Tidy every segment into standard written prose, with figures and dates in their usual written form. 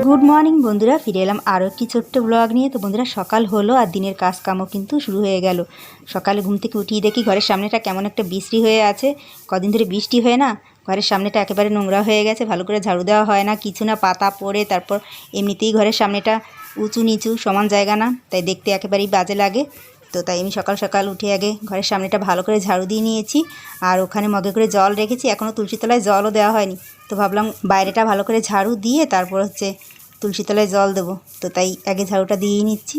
Good morning বন্ধুরা, ফিরে এলাম আরও একটি ছোট্ট ব্লগ নিয়ে। তো বন্ধুরা, সকাল হলো আর দিনের কাজকামও কিন্তু শুরু হয়ে গেল। সকালে ঘুম থেকে উঠিয়ে দেখি ঘরের সামনেটা কেমন একটা বৃষ্টি হয়ে আছে। কদিন ধরে বৃষ্টি হয়ে না, ঘরের সামনেটা একেবারে নোংরা হয়ে গেছে, ভালো করে ঝাড়ু দেওয়া হয় না, কিছু না, পাতা পড়ে, তারপর এমনিতেই ঘরের সামনেটা উঁচু নিচু সমান জায়গা না, তাই দেখতে একেবারেই বাজে লাগে। তো তাই আমি সকাল সকাল উঠে আগে ঘরের সামনেটা ভালো করে ঝাড়ু দিয়ে নিয়েছি। আর ওখানে মগে করে জল রেখেছি, এখনও তুলসী তলায় জলও দেওয়া হয়নি। তো ভাবলাম বাইরেটা ভালো করে ঝাড়ু দিয়ে তারপর তুলসী তলায় জল দেবো। তো তাই আগে ঝাড়ুটা দিয়েই নিচ্ছি।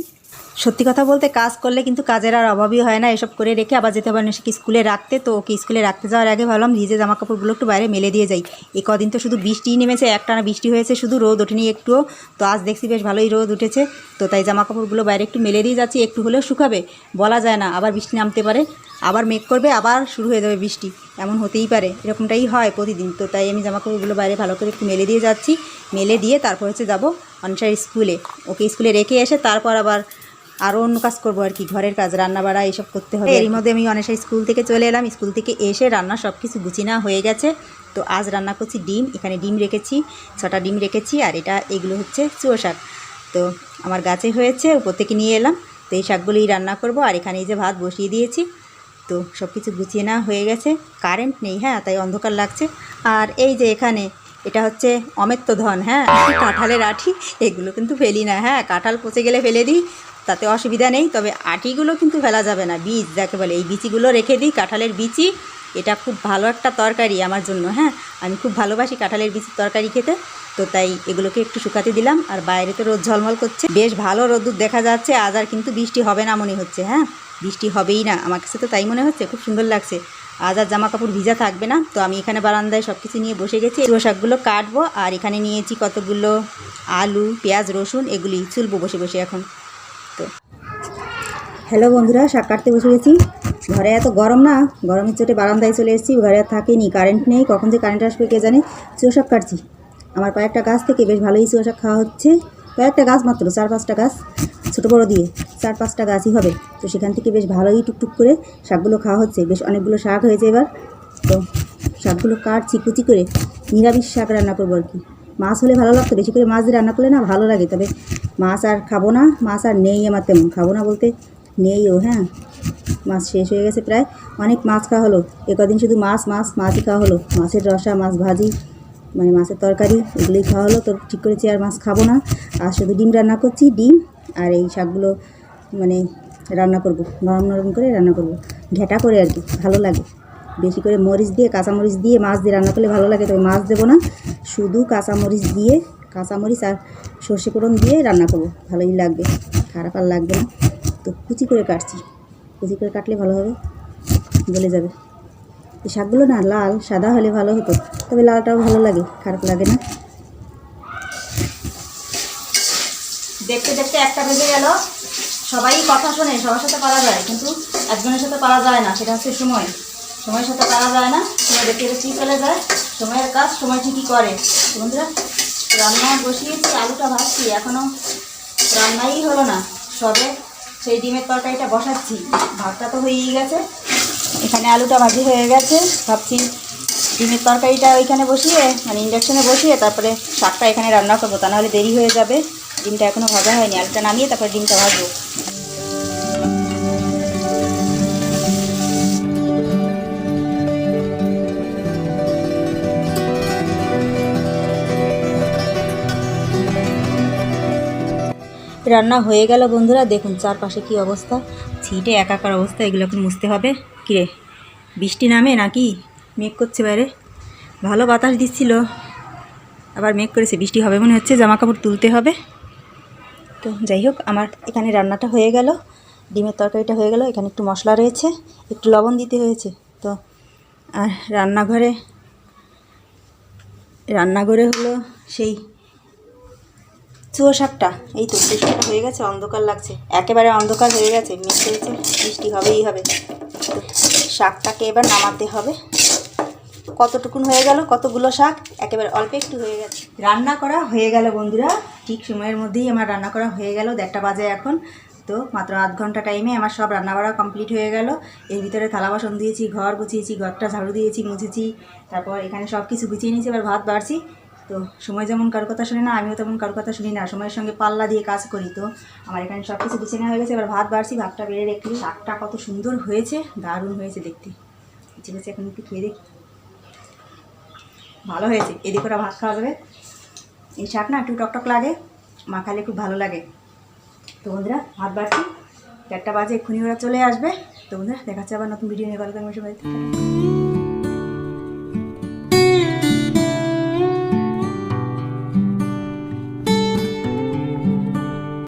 সত্যি কথা বলতে কাজ করলে কিন্তু কাজের আর অভাবই হয় না। এসব করে রেখে আবার যেতে হবে নিশাকে স্কুলে রাখতে। তো ওকে স্কুলে রাখতে যাওয়ার আগে ভাবলাম ভিজে জামা কাপড়গুলো একটু বাইরে মেলে দিয়ে যাই। এই কদিন তো শুধু বৃষ্টিই নেমেছে, একটানা বৃষ্টি হয়েছে, শুধু রোদ ওঠেনি একটুও। তো আজ দেখছি বেশ ভালোই রোদ উঠেছে। তো তাই জামা কাপড়গুলো বাইরে একটু মেলে দিয়ে যাচ্ছি, একটু হলেও শুকাবে। বলা যায় না, আবার বৃষ্টি নামতে পারে, আবার মেঘ করবে, আবার শুরু হয়ে যাবে বৃষ্টি। এমন হতেই পারে, এরকমটাই হয় প্রতিদিন। তো তাই আমি জামা কাপড়গুলো বাইরে ভালো করে একটু মেলে দিয়ে যাচ্ছি। মেলে দিয়ে তারপর যাবো অনিশার স্কুলে। ওকে স্কুলে রেখে এসে তারপর আবার আরও অন্য কাজ করবো আর কি, ঘরের কাজ, রান্না বাড়া এইসব করতে হবে। এর মধ্যে আমি অনেকটা স্কুল থেকে চলে এলাম। স্কুল থেকে এসে রান্না সব কিছু গুছিয়ে হয়ে গেছে। তো আজ রান্না করছি ডিম। এখানে ডিম রেখেছি, 6টা ডিম রেখেছি। আর এগুলো হচ্ছে চুয়ো শাক। তো আমার গাছে হয়েছে, উপর থেকে নিয়ে এলাম। তো এই শাকগুলোই রান্না করব। আর এখানে এই যে ভাত বসিয়ে দিয়েছি। তো সব কিছু গুছিয়ে হয়ে গেছে। কারেন্ট নেই, হ্যাঁ, তাই অন্ধকার লাগছে। আর এই যে এখানে এটা হচ্ছে অমেত্য ধন, হ্যাঁ, কাঁঠালের আঠি। এগুলো কিন্তু ফেলি না, হ্যাঁ, কাঁঠাল পচে গেলে ফেলে দিই, তাতে অসুবিধা নেই। তবে আটিগুলো কিন্তু ফেলা যাবে না, বীজ যাকে বলে, এই বিচিগুলো রেখে দিই, কাঁঠালের বিচি। এটা খুব ভালো একটা তরকারি আমার জন্য, হ্যাঁ, আমি খুব ভালোবাসি কাঁঠালের বিচির তরকারি খেতে। তো তাই এগুলোকে একটু শুকাতে দিলাম। আর বাইরে তো রোদ ঝলমল করছে, বেশ ভালো রোদ্দুর দেখা যাচ্ছে। আজ আর কিন্তু বৃষ্টি হবে না মনে হচ্ছে, হ্যাঁ, বৃষ্টি হবেই না, আমার কাছে তো তাই মনে হচ্ছে। খুব সুন্দর লাগছে। আজ আর জামা কাপড় ভিজা থাকবে না। তো আমি এখানে বারান্দায় সব কিছু নিয়ে বসে গেছি, চুয়ো শাকগুলো কাটবো। আর এখানে নিয়েছি কতগুলো আলু, পেঁয়াজ, রসুন, এগুলি ছুলবো বসে বসে এখন। তো হ্যালো বন্ধুরা, শাক কাটতে বসে গেছি। ঘরে এত গরম না, গরমের চোটে বারান্দায় চলে এসেছি। ঘরে আর থাকিনি, কারেন্ট নেই, কখন যে কারেন্ট আসবে কে জানে। চুয়ো শাক কাটছি। আমার কয়েকটা গাছ থেকে বেশ ভালোই চুয়ো শাক খাওয়া হচ্ছে। কয়েকটা গাছ মাত্র, 4-5টা গাছ, ছোটো বড়ো দিয়ে 4-5টা গাছই হবে। তো সেখান থেকে বেশ ভালোই টুকটুক করে শাকগুলো খাওয়া হচ্ছে। বেশ অনেকগুলো শাক হয়েছে এবার। তো শাকগুলো কাটছি কুচি করে, নিরামিষ শাক রান্না করবো আর কি। মাছ হলে ভালো লাগতো, বেশি করে মাছ দিয়ে রান্না করলে না ভালো লাগে। তবে মাছ আর খাবো না, মাছ আর নেই আমার তেমন, খাবো না বলতে নেইও, হ্যাঁ, মাছ শেষ হয়ে গেছে প্রায়। অনেক মাছ খাওয়া হলো একদিন, শুধু মাছই খাওয়া হলো। মাছের রসা, মাছ ভাজি, মানে মাছের তরকারি, এগুলোই খাওয়া হলো। তো ঠিক করেছি আর মাছ খাবো না। আর শুধু ডিম রান্না করছি, ডিম আর এই শাকগুলো মানে রান্না করব, নরম নরম করে রান্না করব, ঘেঁটা করে আর কি, ভালো লাগে। বেশি করে মরিচ দিয়ে, কাঁচামরিচ দিয়ে, মাছ দিয়ে রান্না করলে ভালো লাগে। তবে মাছ দেবো না, শুধু কাঁচামরিচ দিয়ে, কাঁচামরিচ আর সর্ষে ফোড়ন দিয়ে রান্না করব, ভালোই লাগবে, খারাপ আর লাগবে না। তো কুচি করে কাটছি, কুচি করে কাটলে ভালো হবে, গলে যাবে। এই শাকগুলো না লাল সাদা হলে ভালো হতো, তবে লালটাও ভালো লাগে, খারাপ লাগে না। দেখতে দেখতে একটা বেজে গেল। সবাই কথা শোনে, সবার সাথে পারা যায়, কিন্তু একজনের সাথে পারা যায় না, সেটা হচ্ছে সময়ের সাথে পারা যায় না। সময় দেখতে দেখতে চলে যায়, সময়ের কাজ সময় ঠিকই করে। বন্ধুরা, রান্না বসিয়েছি, আলুটা ভাজছি, এখনও রান্নাই হলো না। সবে সেই ডিমের তরকারিটা বসাচ্ছি, ভাতটা তো হয়েই গেছে। এখানে আলুটা ভাজি হয়ে গেছে, ভাবছি ডিমের তরকারিটা ওইখানে বসিয়ে, মানে ইন্ডাকশানে বসিয়ে, তারপরে শাকটা এখানে রান্না করবো, তা নাহলে দেরি হয়ে যাবে। ডিমটা এখনও ভাজা হয়নি, আলুটা নামিয়ে তারপরে ডিমটা ভাজবো। রান্না হয়ে গেল বন্ধুরা, দেখুন চারপাশে কি অবস্থা, ছিটে একাকার অবস্থা। এগুলো এখন মুছতে হবে। কিরে, বৃষ্টি নামে নাকি? মেঘ করছে বাইরে, ভালো বাতাস দিচ্ছিল, আবার মেঘ করেছে, বৃষ্টি হবে মনে হচ্ছে। জামা কাপড় তুলতে হবে। তো যাই হোক, আমার এখানে রান্নাটা হয়ে গেল, ডিমের তরকারিটা হয়ে গেল। এখানে একটু মশলা রয়েছে, একটু লবণ দিতে হয়েছে। তো আর রান্নাঘরে হলো সেই চুয়ো শাকটা। এই তো চুয়ো শাকটা হয়ে গেছে, অন্ধকার লাগছে, একেবারে অন্ধকার হয়ে গেছে, মেঘ করেছে, বৃষ্টি হবেই হবে। তো শাকটাকে এবার নামাতে হবে। কতটুকুন হয়ে গেল, কতগুলো শাক, একেবারে অল্প একটু হয়ে গেছে। রান্না করা হয়ে গেল বন্ধুরা, ঠিক সময়ের মধ্যেই আমার রান্না করা হয়ে গেল। 1টা বাজে এখন। তো মাত্র আধ ঘন্টা টাইমে আমার সব রান্নাবাড়া কমপ্লিট হয়ে গেল। এর ভিতরে থালা বাসন দিয়েছি, ঘর গুছিয়েছি, ঘরটা ঝাড়ু দিয়েছি, মুছেছি, তারপর এখানে সব কিছু গুছিয়ে নিয়েছি। এবার ভাত বাড়ছি। তো সময় যেমন কারোর কথা শুনি না, আমিও তেমন কারোর কথা শুনি না, সময়ের সঙ্গে পাল্লা দিয়ে কাজ করি। তো আমার এখানে সব কিছু বিছানা হয়ে গেছে, এবার ভাত বাড়ছি, ভাতটা বেড়ে রেখে শাকটা কত সুন্দর হয়েছে, দারুণ হয়েছে দেখতে। ইচ্ছে করছে এখন একটু খেয়ে দেখি, ভালো হয়েছে। এদিকে ওরা ভাত খাওয়া যাবে। এই শাক না একটু টকটক লাগে, মাখালে খুব ভালো লাগে। তো বন্ধুরা ভাত বাড়ছি, 4টা বাজে, এক্ষুনি ওরা চলে আসবে। তো বন্ধুরা দেখাচ্ছে আবার নতুন ভিডিও নিয়ে, ভালো থাকবে সবাই।